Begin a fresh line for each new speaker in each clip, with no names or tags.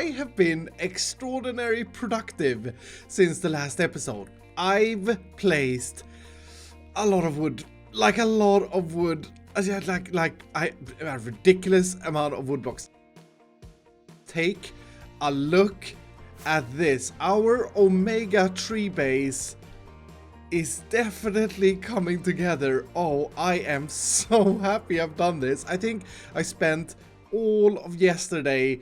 I have been extraordinarily productive since the last episode. I've placed a lot of wood, like a lot of wood, a ridiculous amount of wood blocks. Take a look at this. Our Omega tree base is definitely coming together. Oh, I am so happy I've done this. I think I spent all of yesterday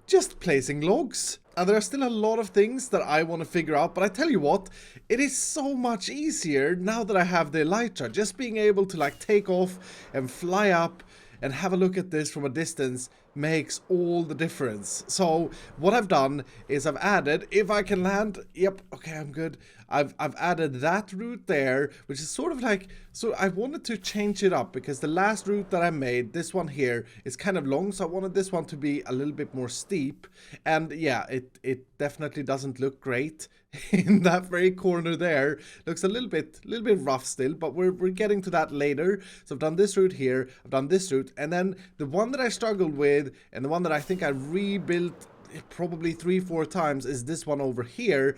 just placing logs. And there are still a lot of things that I want to figure out, but I tell you what, it is so much easier now that I have the elytra. Just being able to like take off and fly up and have a look at this from a distance makes all the difference. So what I've done is I've added, if I can land, yep, okay, I'm good. I've added that route there, which is sort of like, so I wanted to change it up because the last route that I made, this one here, is kind of long, so I wanted this one to be a little bit more steep. And yeah, it definitely doesn't look great in that very corner there. Looks a little bit rough still, but we're getting to that later. So I've done this route here, I've done this route, and then the one that I struggled with and the one that I think I rebuilt probably 3-4 times is this one over here.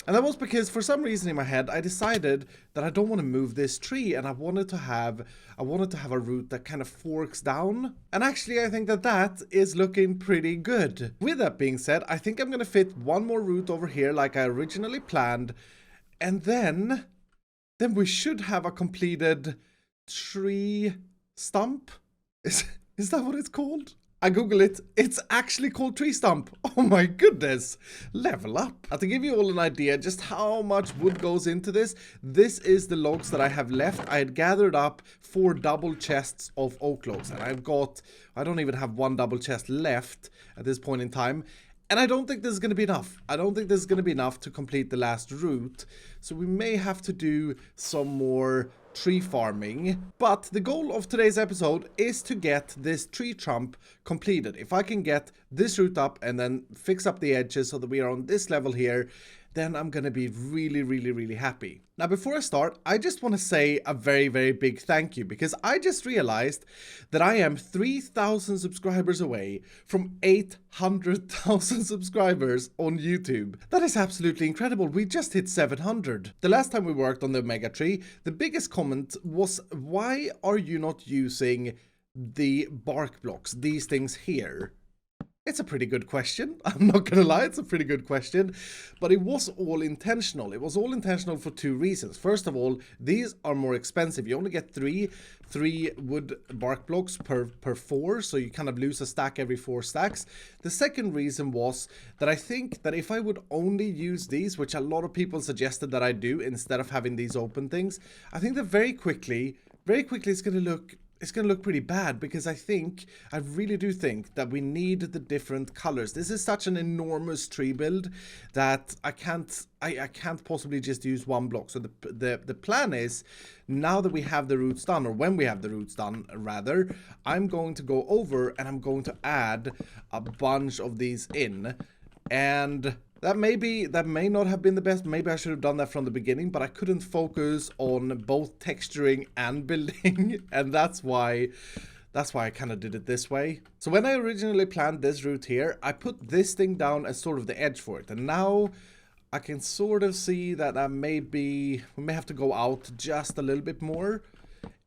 And that was because for some reason in my head I decided that I don't want to move this tree, and I wanted to have a route that kind of forks down. And actually I think that is looking pretty good. With that being said, I think I'm going to fit one more route over here like I originally planned, and then we should have a completed tree stump. Is that what it's called? I Google it, it's actually called tree stump. Oh my goodness, level up. To give you all an idea just how much wood goes into this, this is the logs that I have left. I had gathered up 4 double chests of oak logs, and I don't even have 1 double chest left at this point in time. And I don't think this is going to be enough. I don't think this is going to be enough to complete the last route. So we may have to do some more tree farming. But the goal of today's episode is to get this tree trunk completed. If I can get this route up and then fix up the edges so that we are on this level here, then I'm going to be really happy. Now, before I start, I just want to say a very big thank you, because I just realized that I am 3,000 subscribers away from 800,000 subscribers on YouTube. That is absolutely incredible. We just hit 700. The last time we worked on the Mega Tree, the biggest comment was, why are you not using the bark blocks, these things here? It's a pretty good question. I'm not gonna lie, it's a pretty good question. But it was all intentional. It was all intentional for 2 reasons. First of all, these are more expensive. You only get three wood bark blocks per 4, so you kind of lose a stack every 4 stacks. The second reason was that I think that if I would only use these, which a lot of people suggested that I do instead of having these open things, I think that very quickly it's going to look pretty bad, because I really do think that we need the different colors. This is such an enormous tree build that I can't possibly just use 1 block. So the plan is, now that we have the roots done, or when we have the roots done rather, I'm going to go over and I'm going to add a bunch of these in. And that may not have been the best. Maybe I should have done that from the beginning, but I couldn't focus on both texturing and building, and that's why I kind of did it this way. So when I originally planned this route here, I put this thing down as sort of the edge for it, and now I can sort of see that we may have to go out just a little bit more.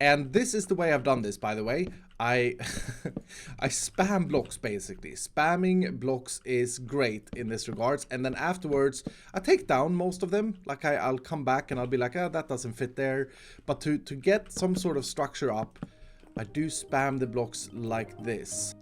And this is the way I've done this, by the way. I spam blocks, basically. Spamming blocks is great in this regards. And then afterwards, I take down most of them. Like I'll come back and I'll be like, oh, that doesn't fit there. But to get some sort of structure up, I do spam the blocks like this.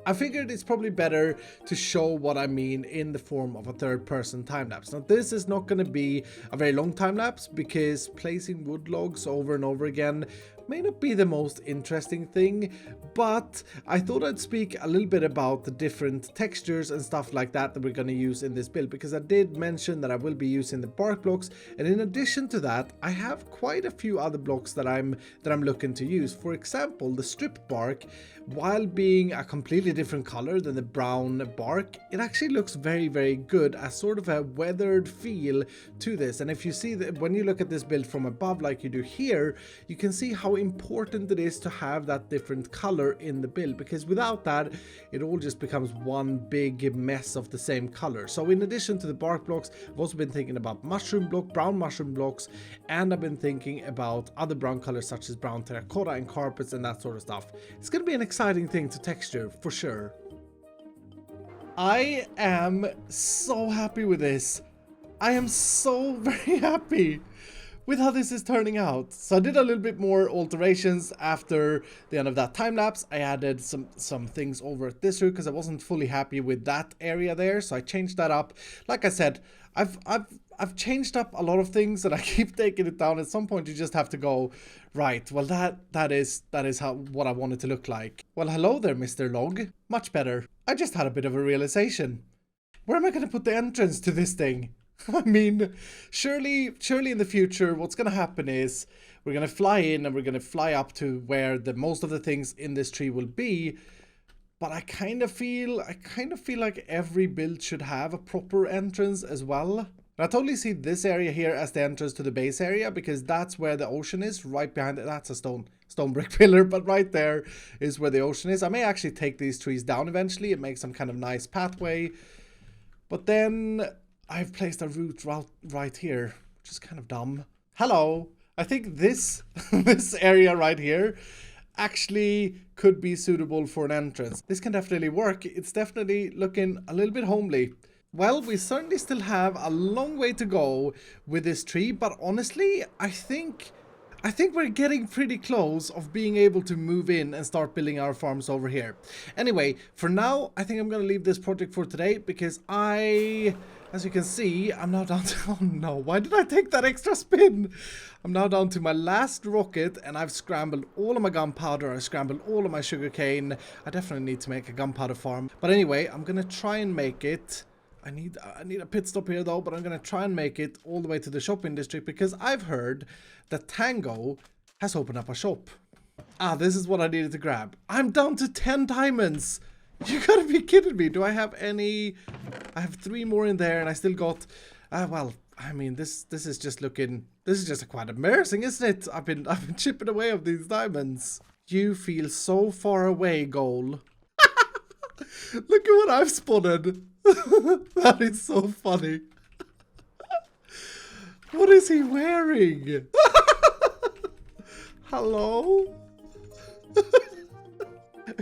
I figured it's probably better to show what I mean in the form of a third-person time-lapse. Now, this is not going to be a very long time-lapse, because placing wood logs over and over again may not be the most interesting thing, but I thought I'd speak a little bit about the different textures and stuff like that we're going to use in this build, because I did mention that I will be using the bark blocks, and in addition to that, I have quite a few other blocks that I'm looking to use. For example, the strip bark, while being a completely different color than the brown bark, it actually looks very good as sort of a weathered feel to this. And if you see that, when you look at this build from above like you do here, you can see how how important it is to have that different color in the build, because without that, it all just becomes one big mess of the same color. So in addition to the bark blocks, I've also been thinking about mushroom block, brown mushroom blocks, and I've been thinking about other brown colors such as brown terracotta and carpets and that sort of stuff. It's going to be an exciting thing to texture for sure. I am so happy with this. I am so very happy with how this is turning out. So I did a little bit more alterations after the end of that time lapse. I added some things over at this route because I wasn't fully happy with that area there. So I changed that up. Like I said, I've changed up a lot of things and I keep taking it down. At some point you just have to go, right, well that is what I want it to look like. Well, hello there, Mr. Log. Much better. I just had a bit of a realization. Where am I going to put the entrance to this thing? I mean, surely in the future what's going to happen is we're going to fly in and we're going to fly up to where most of the things in this tree will be. But I kind of feel like every build should have a proper entrance as well. And I totally see this area here as the entrance to the base area because that's where the ocean is, right behind it. That's a stone brick pillar, but right there is where the ocean is. I may actually take these trees down eventually and make some kind of nice pathway. But then I've placed a route right here, which is kind of dumb. Hello. I think this area right here actually could be suitable for an entrance. This can definitely work. It's definitely looking a little bit homely. Well, we certainly still have a long way to go with this tree, but honestly, I think we're getting pretty close of being able to move in and start building our farms over here. Anyway, for now, I think I'm going to leave this project for today because as you can see, I'm now down to, oh no, why did I take that extra spin? I'm now down to my last rocket and I've scrambled all of my gunpowder, I've scrambled all of my sugarcane. I definitely need to make a gunpowder farm. But anyway, I'm going to try and make it. I need a pit stop here though, but I'm going to try and make it all the way to the shopping district because I've heard that Tango has opened up a shop. Ah, this is what I needed to grab. I'm down to 10 diamonds. You gotta be kidding me. Do I have any? I have 3 more in there and I still got, well, I mean, this is just looking, this is just quite embarrassing, isn't it? I've been chipping away of these diamonds. You feel so far away, goal. Look at what I've spotted. That is so funny. What is he wearing? Hello?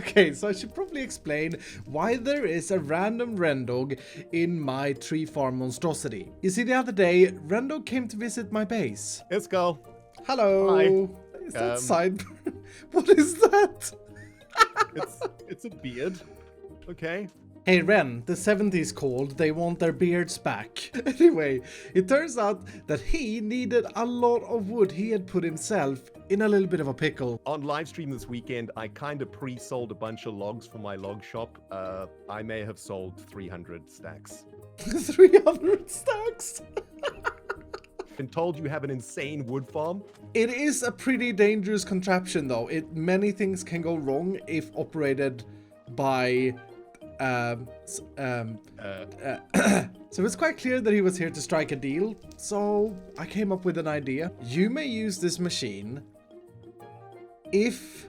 Okay, so I should probably explain why there is a random Rendog in my tree farm monstrosity. You see, the other day, Rendog came to visit my base.
Iskall.
Hello.
Hi.
Is that sideburn? What is that?
It's a beard. Okay.
Hey Ren, the 70s called, they want their beards back. Anyway, it turns out that he needed a lot of wood. He had put himself in a little bit of a pickle.
On live stream this weekend, I kind of pre-sold a bunch of logs for my log shop. I may have sold 300 stacks.
300 stacks?
Been told you have an insane wood farm.
It is a pretty dangerous contraption though. Many things can go wrong if operated by so it's quite clear that he was here to strike a deal, so I came up with an idea. You may use this machine if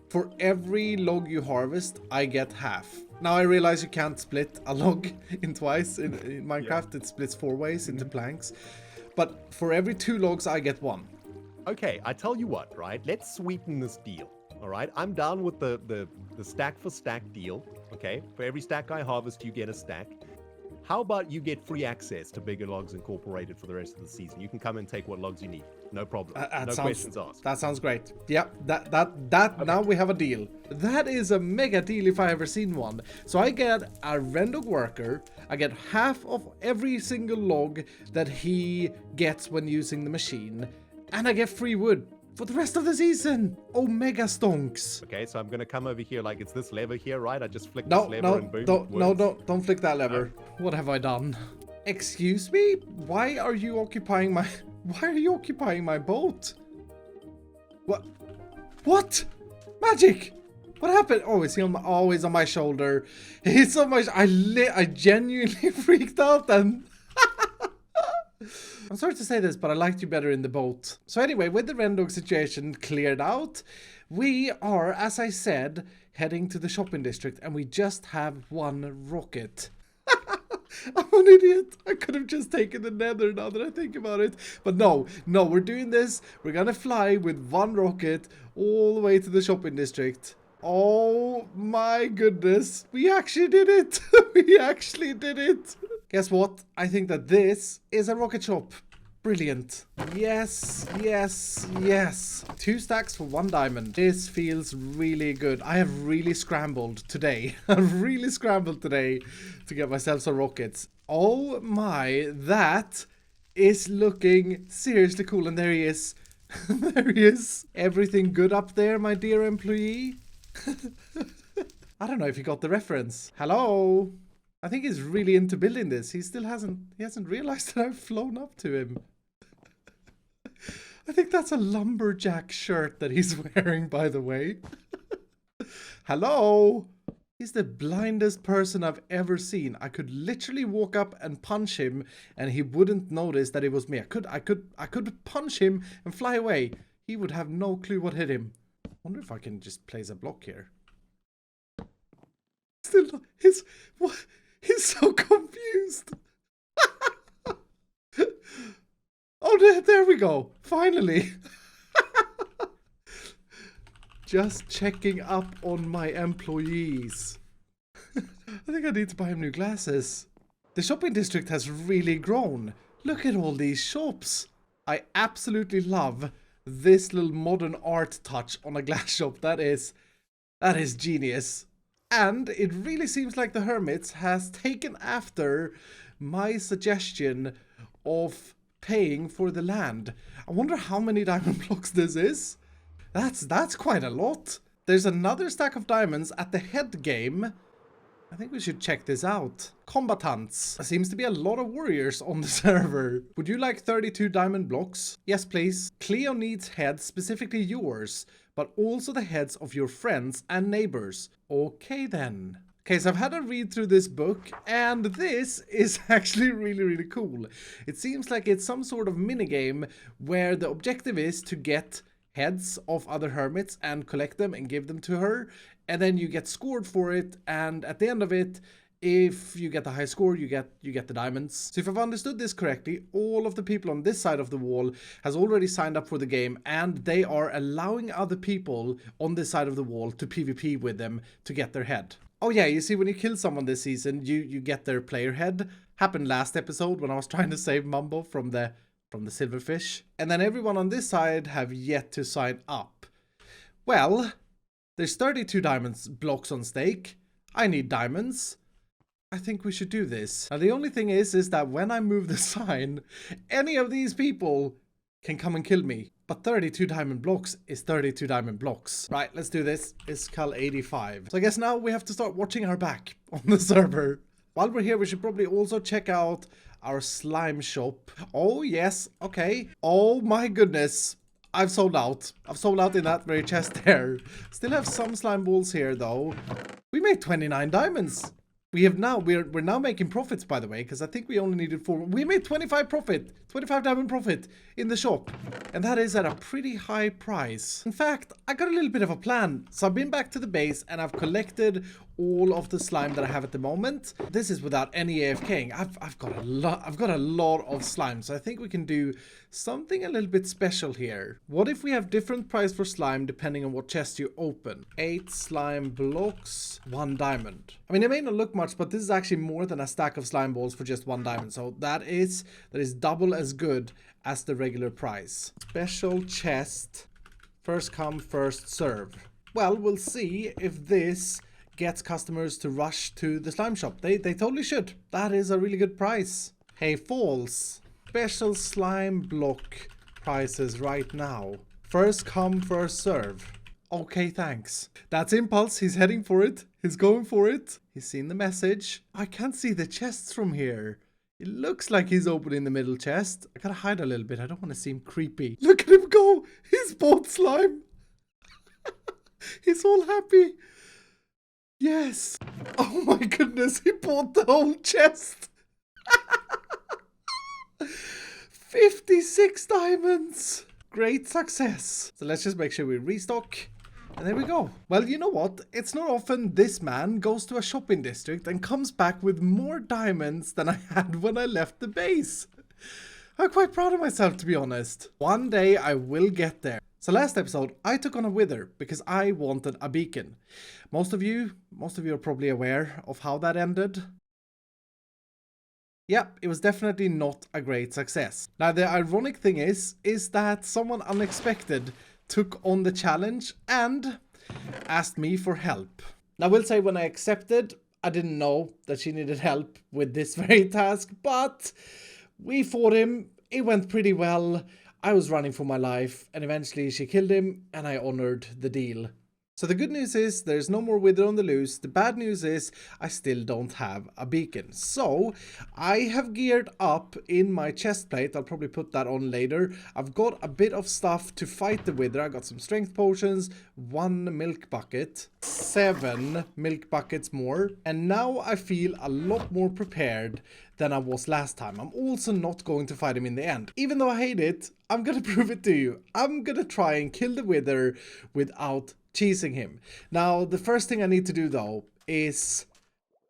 for every log you harvest I get half. Now I realize you can't split a log in twice in Minecraft. It splits 4 ways into planks, but for every 2 logs I get 1.
Okay, I tell you what, right? Let's sweeten this deal. All right, I'm down with the stack for stack deal. Okay, for every stack I harvest, you get a stack. How about you get free access to Bigger Logs Incorporated for the rest of the season? You can come and take what logs you need. No problem. No questions asked.
That sounds great. Yep, okay. Now we have a deal. That is a mega deal if I ever seen one. So I get a Rendog worker. I get half of every single log that he gets when using the machine. And I get free wood for the rest of the season. Oh, mega stonks.
Okay, so I'm gonna come over here like it's this lever here, right? I just flick this lever and boom.
Don't flick that lever. No. What have I done? Excuse me? Why are you occupying my boat? What? Magic! What happened? Oh, is he on my, oh, he's on my shoulder. He's on my, I genuinely freaked out then. I'm sorry to say this, but I liked you better in the boat. So anyway, with the Rendog situation cleared out, we are, as I said, heading to the shopping district, and we just have one rocket. I'm an idiot. I could have just taken the nether now that I think about it. But no, we're doing this. We're gonna fly with one rocket all the way to the shopping district. Oh my goodness. We actually did it. We actually did it. Guess what? I think that this is a rocket shop. Brilliant. Yes, yes, yes. 2 stacks for 1 diamond. This feels really good. I have really scrambled today. I've really scrambled today to get myself some rockets. Oh my, that is looking seriously cool. And there he is. There he is. Everything good up there, my dear employee? I don't know if you got the reference. Hello? I think he's really into building this. He hasn't realized that I've flown up to him. I think that's a lumberjack shirt that he's wearing, by the way. Hello? He's the blindest person I've ever seen. I could literally walk up and punch him and he wouldn't notice that it was me. I could punch him and fly away. He would have no clue what hit him. I wonder if I can just place a block here. Still not, he's so confused. Oh, there we go. Finally. Just checking up on my employees. I think I need to buy him new glasses. The shopping district has really grown. Look at all these shops. I absolutely love this little modern art touch on a glass shop. That is genius. And it really seems like the Hermits has taken after my suggestion of paying for the land. I wonder how many diamond blocks this is. That's quite a lot. There's another stack of diamonds at the head game. I think we should check this out. Combatants. There seems to be a lot of warriors on the server. Would you like 32 diamond blocks? Yes, please. Cleo needs heads, specifically yours, but also the heads of your friends and neighbors. Okay then. Okay, so I've had a read through this book, and this is actually really cool. It seems like it's some sort of minigame where the objective is to get heads of other hermits and collect them and give them to her, and then you get scored for it, and at the end of it, if you get the high score, you get the diamonds. So if I've understood this correctly, all of the people on this side of the wall has already signed up for the game, and they are allowing other people on this side of the wall to PvP with them to get their head. Oh yeah, you see, when you kill someone this season, you get their player head. Happened last episode when I was trying to save Mumbo from the silverfish. And then everyone on this side have yet to sign up. Well, there's 32 diamonds blocks on stake. I need diamonds. I think we should do this. Now the only thing is that when I move the sign, any of these people can come and kill me. But 32 diamond blocks is 32 diamond blocks. Right, let's do this. Iskalls 85. So I guess now we have to start watching our back on the server. While we're here, we should probably also check out our slime shop. Oh, yes. Okay. Oh, my goodness. I've sold out. I've sold out in that very chest there. Still have some slime balls here, though. We made 29 diamonds. We're now making profits, by the way, because I think we only needed 4. We made 25 diamond profit in the shop. And that is at a pretty high price. In fact, I got a little bit of a plan. So I've been back to the base and I've collected all of the slime that I have at the moment. This is without any AFKing. I've got a lot of slime. So I think we can do something a little bit special here. What if we have different price for slime depending on what chest you open? 8 slime blocks, 1 diamond. I mean, it may not look much, but this is actually more than a stack of slime balls for just 1 diamond. So that is double as good as the regular price. Special chest, first come, first serve. Well, we'll see if this gets customers to rush to the slime shop. They totally should. That is a really good price. Hey, Falls. Special slime block prices right now. First come, first serve. Okay, thanks. That's Impulse. He's heading for it. He's going for it. He's seen the message. I can't see the chests from here. It looks like he's opening the middle chest. I gotta hide a little bit. I don't want to seem creepy. Look at him go. He's bought slime. He's all happy. Yes. Oh my goodness. He bought the whole chest. 56 diamonds. Great success. So let's just make sure we restock. And there we go. Well, you know what? It's not often this man goes to a shopping district and comes back with more diamonds than I had when I left the base. I'm quite proud of myself, to be honest. One day I will get there. So last episode, I took on a wither because I wanted a beacon. Most of you are probably aware of how that ended. Yep, it was definitely not a great success. Now, the ironic thing is that someone unexpected took on the challenge and asked me for help. Now, I will say when I accepted, I didn't know that she needed help with this very task, but we fought him. It went pretty well. I was running for my life, and eventually she killed him, and I honored the deal. So the good news is there's no more wither on the loose. The bad news is I still don't have a beacon. So I have geared up in my chest plate. I'll probably put that on later. I've got a bit of stuff to fight the wither. I got some strength potions, 1 milk bucket, 7 milk buckets more. And now I feel a lot more prepared than I was last time. I'm also not going to fight him in the end. Even though I hate it, I'm gonna prove it to you. I'm gonna try and kill the wither without cheesing him. Now, the first thing I need to do though is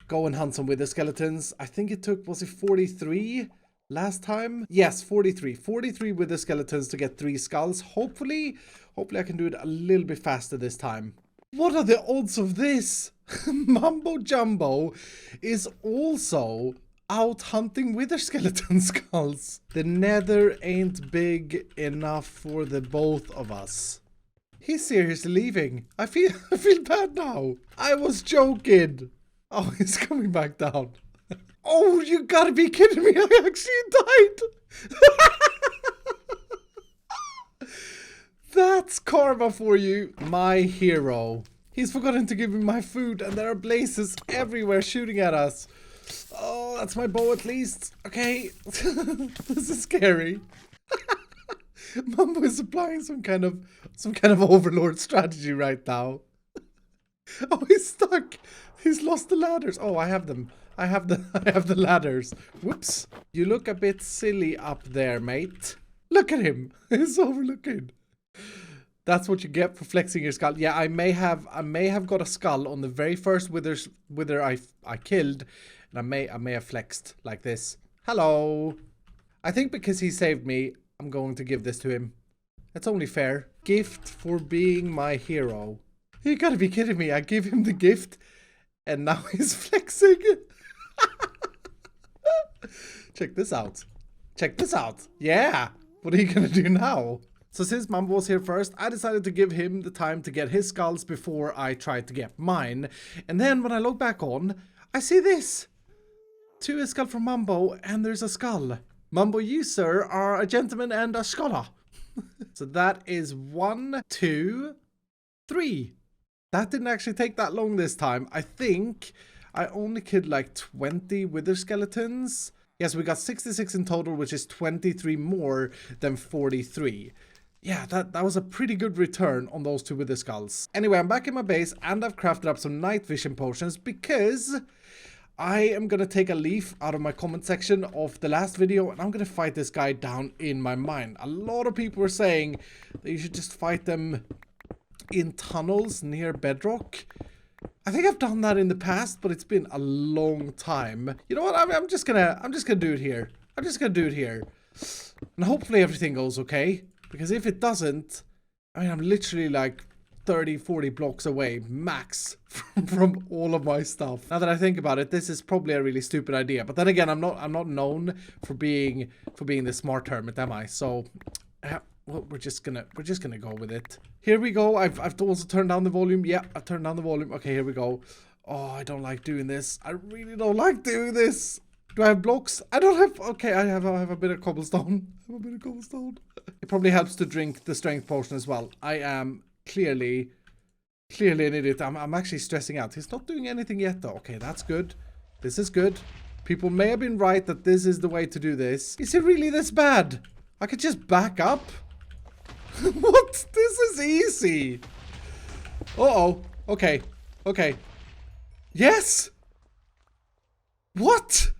go and hunt some wither skeletons. I think it took, was it 43 last time? Yes, 43. 43 wither skeletons to get 3 skulls. Hopefully I can do it a little bit faster this time. What are the odds of this? Mumbo Jumbo is also out hunting wither skeleton skulls. The nether ain't big enough for the both of us. He's seriously leaving. I feel bad now. I was joking. Oh, he's coming back down. Oh, you gotta be kidding me. I actually died. That's karma for you. My hero. He's forgotten to give me my food and there are blazes everywhere shooting at us. Oh, that's my bow at least. Okay. This is scary. Mumbo is applying some kind of overlord strategy right now. Oh, he's stuck. He's lost the ladders. Oh, I have them. I have the ladders. Whoops. You look a bit silly up there, mate. Look at him. He's overlooking. That's what you get for flexing your skull. Yeah, I may have got a skull on the very first wither I killed, and I may have flexed like this. Hello. I think because he saved me, I'm going to give this to him. That's only fair. Gift for being my hero. You gotta be kidding me. I give him the gift and now he's flexing. Check this out. Check this out. Yeah. What are you gonna do now? So since Mumbo was here first, I decided to give him the time to get his skulls before I tried to get mine. And then when I look back on, I see this. 2 a skull from Mumbo and there's a skull. Mumbo, you, sir, are a gentleman and a scholar. So that is 1, 2, 3. That didn't actually take that long this time. I think I only killed like 20 wither skeletons. Yes, we got 66 in total, which is 23 more than 43. Yeah, that was a pretty good return on those 2 wither skulls. Anyway, I'm back in my base and I've crafted up some night vision potions because I am going to take a leaf out of my comment section of the last video and I'm going to fight this guy down in my mine. A lot of people were saying that you should just fight them in tunnels near bedrock. I think I've done that in the past, but it's been a long time. You know what? I'm just gonna do it here. I'm just gonna do it here. And hopefully everything goes okay. Because if it doesn't, I mean, I'm literally like 30, 40 blocks away, max, from all of my stuff. Now that I think about it, this is probably a really stupid idea. But then again, I'm not known for being the smart hermit, am I? So, well, we're just gonna go with it. Here we go. I've also turned down the volume. Yeah, I've turned down the volume. Okay, here we go. Oh, I don't like doing this. I really don't like doing this. Do I have blocks? I don't have. Okay, I have a bit of cobblestone. I have a bit of cobblestone. It probably helps to drink the strength potion as well. I am clearly an idiot. I'm actually stressing out. He's not doing anything yet though. Okay, that's good. This is good. People may have been right that this is the way to do this. Is it really this bad? I could just back up. What? This is easy. Uh-oh. Okay. Okay. Yes. What?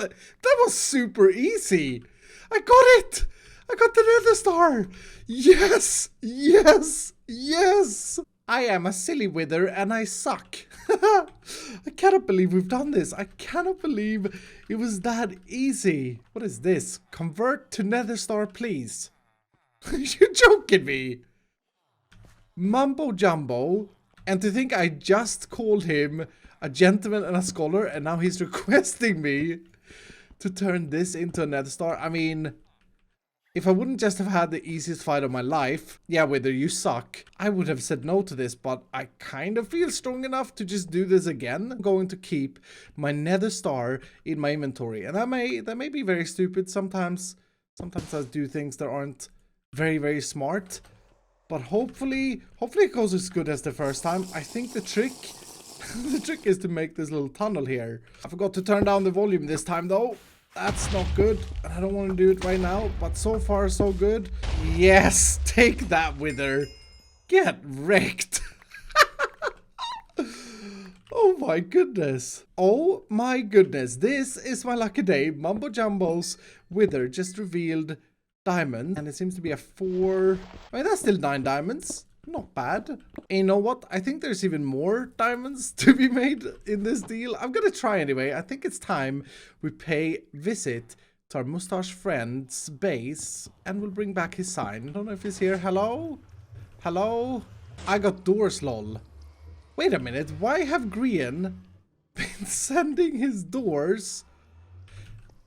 That was super easy. I got it. I got the Nether Star. Yes, yes, yes. I am a silly wither and I suck. I cannot believe we've done this. I cannot believe it was that easy. What is this? Convert to Nether Star, please. You're joking me. Mumbo Jumbo. And to think I just called him a gentleman and a scholar, and now he's requesting me to turn this into a Nether Star. I mean, if I wouldn't just have had the easiest fight of my life, yeah, Wither, you suck, I would have said no to this, but I kind of feel strong enough to just do this again. I'm going to keep my Nether Star in my inventory, and that may be very stupid. Sometimes I do things that aren't very, very smart, but hopefully it goes as good as the first time. I think the trick is to make this little tunnel here. I forgot to turn down the volume this time though. That's not good, and I don't want to do it right now, but so far so good. Yes, take that, Wither. Get wrecked. Oh my goodness. Oh my goodness. This is my lucky day. Mumbo Jumbo's Wither just revealed diamond, and it seems to be a 4. I mean, that's still 9 diamonds. Not bad. And you know what? I think there's even more diamonds to be made in this deal. I'm gonna try anyway. I think it's time we pay visit to our mustache friend's base, and we'll bring back his sign. I don't know if he's here. Hello? Hello? I got doors, lol. Wait a minute. Why have Grian been sending his doors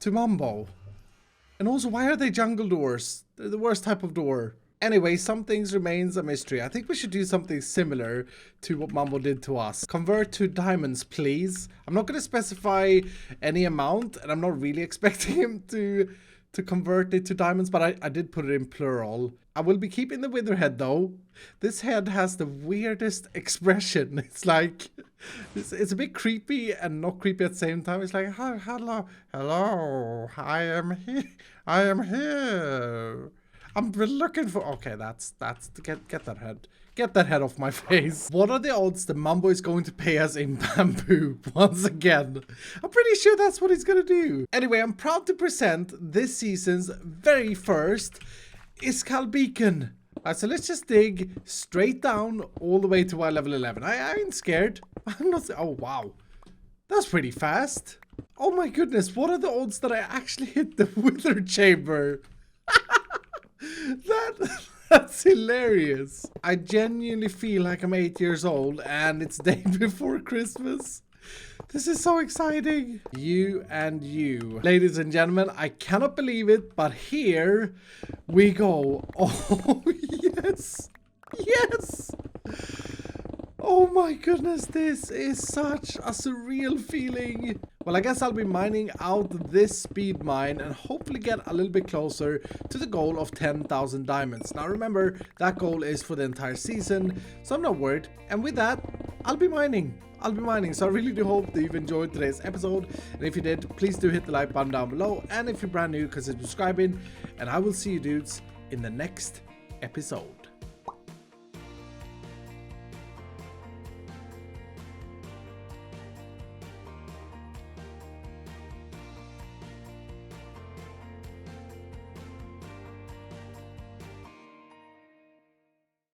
to Mumbo? And also, why are they jungle doors? They're the worst type of door. Anyway, some things remains a mystery. I think we should do something similar to what Mumbo did to us. Convert to diamonds, please. I'm not going to specify any amount, and I'm not really expecting him to convert it to diamonds, but I did put it in plural. I will be keeping the wither head, though. This head has the weirdest expression. It's like, it's a bit creepy and not creepy at the same time. It's like, hello, I am here. I'm looking for. Okay, that's get that head. Get that head off my face. What are the odds that Mumbo is going to pay us in bamboo once again? I'm pretty sure that's what he's gonna do. Anyway, I'm proud to present this season's very first Iskalls beacon. Alright, so let's just dig straight down all the way to our level 11. I ain't scared. I'm not. Oh wow, that's pretty fast. Oh my goodness, what are the odds that I actually hit the wither chamber? That's hilarious. I genuinely feel like I'm 8 years old and it's day before Christmas. This is so exciting. You and you. Ladies and gentlemen, I cannot believe it, but here we go. Oh, yes. Yes. Oh my goodness, this is such a surreal feeling. Well, I guess I'll be mining out this speed mine and hopefully get a little bit closer to the goal of 10,000 diamonds. Now remember, that goal is for the entire season, so I'm not worried. And with that, I'll be mining. So I really do hope that you've enjoyed today's episode. And if you did, please do hit the like button down below. And if you're brand new, consider subscribing. And I will see you dudes in the next episode.